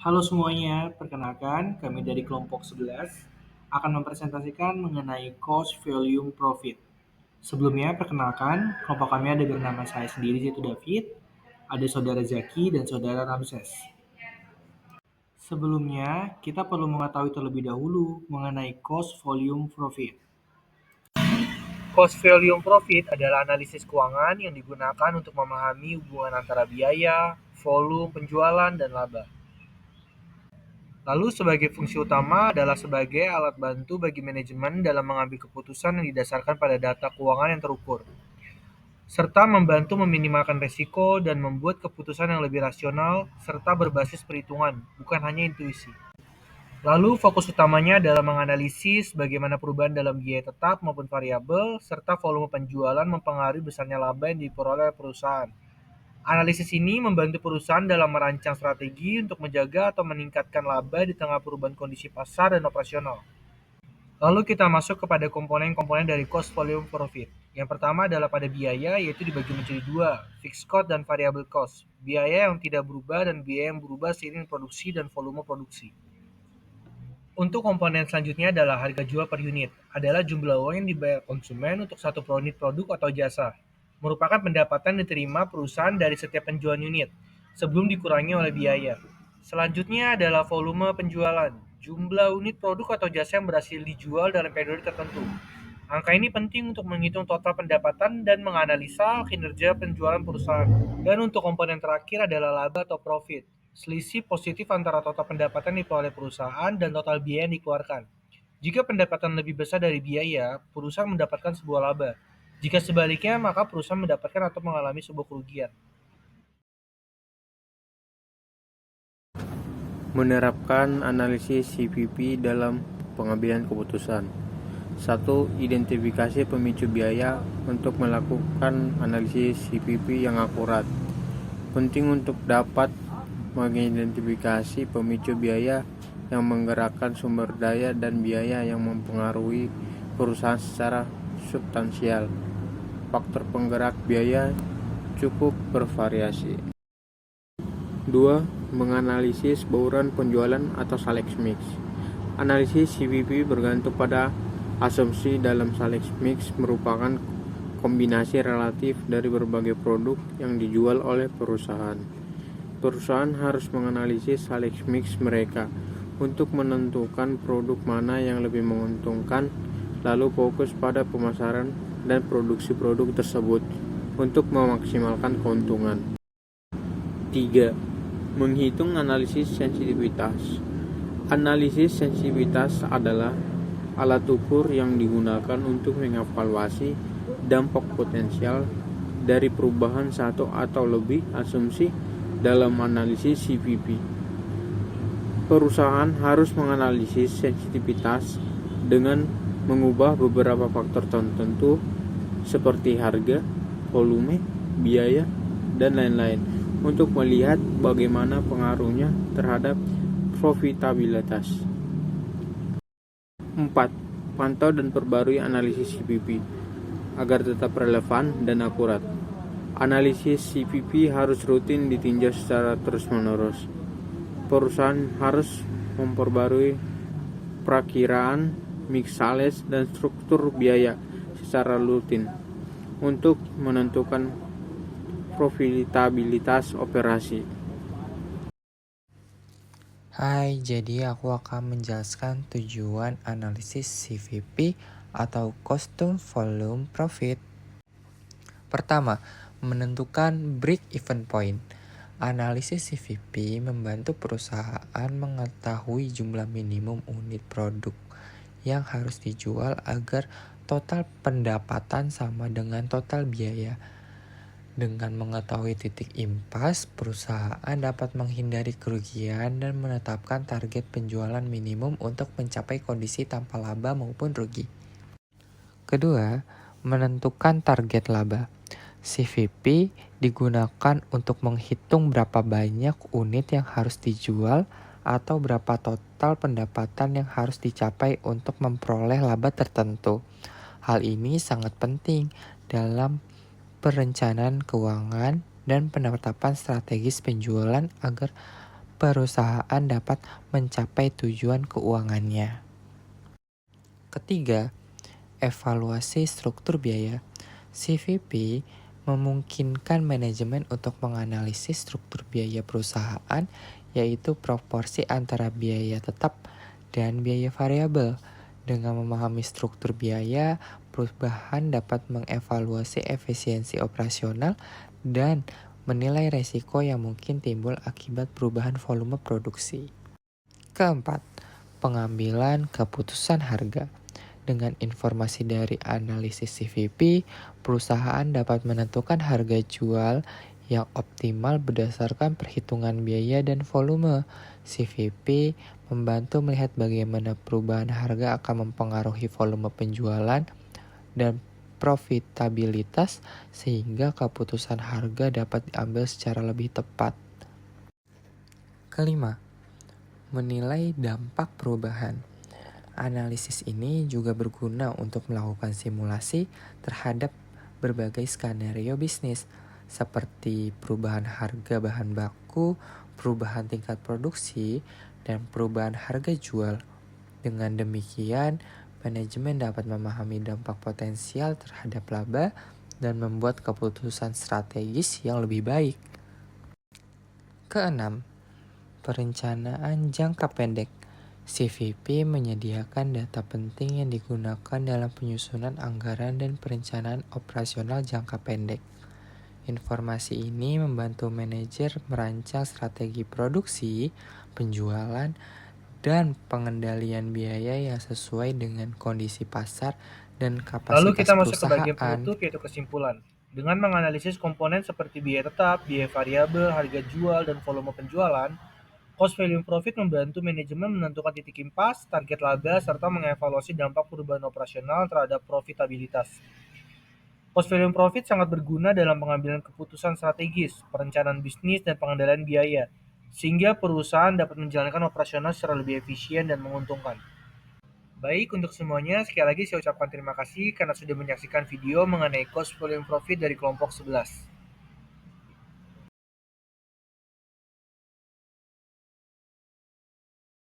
Halo semuanya, perkenalkan kami dari kelompok 11 akan mempresentasikan mengenai cost volume profit. Sebelumnya, perkenalkan, kelompok kami ada bernama saya sendiri yaitu David, ada saudara Zaki dan saudara Ramses. Sebelumnya, kita perlu mengetahui terlebih dahulu mengenai cost volume profit. Cost volume profit adalah analisis keuangan yang digunakan untuk memahami hubungan antara biaya, volume penjualan, dan laba. Lalu sebagai fungsi utama adalah sebagai alat bantu bagi manajemen dalam mengambil keputusan yang didasarkan pada data keuangan yang terukur, serta membantu meminimalkan risiko dan membuat keputusan yang lebih rasional serta berbasis perhitungan, bukan hanya intuisi. Lalu fokus utamanya adalah menganalisis bagaimana perubahan dalam biaya tetap maupun variabel, serta volume penjualan mempengaruhi besarnya laba yang diperoleh perusahaan. Analisis ini membantu perusahaan dalam merancang strategi untuk menjaga atau meningkatkan laba di tengah perubahan kondisi pasar dan operasional. Lalu kita masuk kepada komponen-komponen dari cost volume profit. Yang pertama adalah pada biaya, yaitu dibagi menjadi dua, fixed cost dan variable cost. Biaya yang tidak berubah dan biaya yang berubah seiring produksi dan volume produksi. Untuk komponen selanjutnya adalah harga jual per unit, adalah jumlah uang yang dibayar konsumen untuk satu unit produk atau jasa, merupakan pendapatan yang diterima perusahaan dari setiap penjualan unit, sebelum dikurangi oleh biaya. Selanjutnya adalah volume penjualan, jumlah unit produk atau jasa yang berhasil dijual dalam periode tertentu. Angka ini penting untuk menghitung total pendapatan dan menganalisa kinerja penjualan perusahaan. Dan untuk komponen terakhir adalah laba atau profit, selisih positif antara total pendapatan diperoleh perusahaan dan total biaya yang dikeluarkan. Jika pendapatan lebih besar dari biaya, perusahaan mendapatkan sebuah laba. Jika sebaliknya, maka perusahaan mendapatkan atau mengalami sebuah kerugian. Menerapkan analisis CVP dalam pengambilan keputusan. 1. Identifikasi pemicu biaya untuk melakukan analisis CVP yang akurat. Penting untuk dapat mengidentifikasi pemicu biaya yang menggerakkan sumber daya dan biaya yang mempengaruhi perusahaan secara substansial. Faktor penggerak biaya cukup bervariasi. 2. Menganalisis bauran penjualan atau sales mix. Analisis CVP bergantung pada asumsi dalam sales mix merupakan kombinasi relatif dari berbagai produk yang dijual oleh perusahaan. Perusahaan harus menganalisis sales mix mereka untuk menentukan produk mana yang lebih menguntungkan, lalu fokus pada pemasaran dan produksi produk tersebut untuk memaksimalkan keuntungan. 3. Menghitung analisis sensitivitas. Analisis sensitivitas adalah alat ukur yang digunakan untuk mengevaluasi dampak potensial dari perubahan satu atau lebih asumsi dalam analisis CVP. Perusahaan harus menganalisis sensitivitas dengan mengubah beberapa faktor tertentu seperti harga, volume, biaya, dan lain-lain untuk melihat bagaimana pengaruhnya terhadap profitabilitas. 4. Pantau dan perbarui analisis CVP agar tetap relevan dan akurat. Analisis CVP harus rutin ditinjau secara terus-menerus. Perusahaan harus memperbarui perakiraan mix sales dan struktur biaya secara rutin untuk menentukan profitabilitas operasi. Hai, jadi aku akan menjelaskan tujuan analisis CVP atau Cost to Volume Profit. Pertama, menentukan break-even point. Analisis CVP membantu perusahaan mengetahui jumlah minimum unit produk yang harus dijual agar total pendapatan sama dengan total biaya. Dengan mengetahui titik impas, perusahaan dapat menghindari kerugian dan menetapkan target penjualan minimum untuk mencapai kondisi tanpa laba maupun rugi. Kedua, menentukan target laba. CVP digunakan untuk menghitung berapa banyak unit yang harus dijual atau berapa total pendapatan yang harus dicapai untuk memperoleh laba tertentu. Hal ini sangat penting dalam perencanaan keuangan dan penetapan strategis penjualan agar perusahaan dapat mencapai tujuan keuangannya. Ketiga, evaluasi struktur biaya. CVP memungkinkan manajemen untuk menganalisis struktur biaya perusahaan, yaitu proporsi antara biaya tetap dan biaya variabel. Dengan memahami struktur biaya, perusahaan dapat mengevaluasi efisiensi operasional dan menilai resiko yang mungkin timbul akibat perubahan volume produksi. Keempat, pengambilan keputusan harga. Dengan informasi dari analisis CVP, perusahaan dapat menentukan harga jual yang optimal berdasarkan perhitungan biaya dan volume. CVP membantu melihat bagaimana perubahan harga akan mempengaruhi volume penjualan dan profitabilitas sehingga keputusan harga dapat diambil secara lebih tepat. Kelima, menilai dampak perubahan. Analisis ini juga berguna untuk melakukan simulasi terhadap berbagai skenario bisnis, seperti perubahan harga bahan baku, perubahan tingkat produksi, dan perubahan harga jual. Dengan demikian, manajemen dapat memahami dampak potensial terhadap laba dan membuat keputusan strategis yang lebih baik. Keenam, perencanaan jangka pendek. CVP menyediakan data penting yang digunakan dalam penyusunan anggaran dan perencanaan operasional jangka pendek. Informasi ini membantu manajer merancang strategi produksi, penjualan, dan pengendalian biaya yang sesuai dengan kondisi pasar dan Lalu kapasitas kita masuk ke bagian perusahaan. penutup, yaitu kesimpulan. Dengan menganalisis komponen seperti biaya tetap, biaya variabel, harga jual, dan volume penjualan, cost value profit membantu manajemen menentukan titik impas, target laba, serta mengevaluasi dampak perubahan operasional terhadap profitabilitas. Cost value profit sangat berguna dalam pengambilan keputusan strategis, perencanaan bisnis, dan pengendalian biaya, sehingga perusahaan dapat menjalankan operasional secara lebih efisien dan menguntungkan. Baik, untuk semuanya, sekali lagi saya ucapkan terima kasih karena sudah menyaksikan video mengenai cost volume profit dari kelompok 11.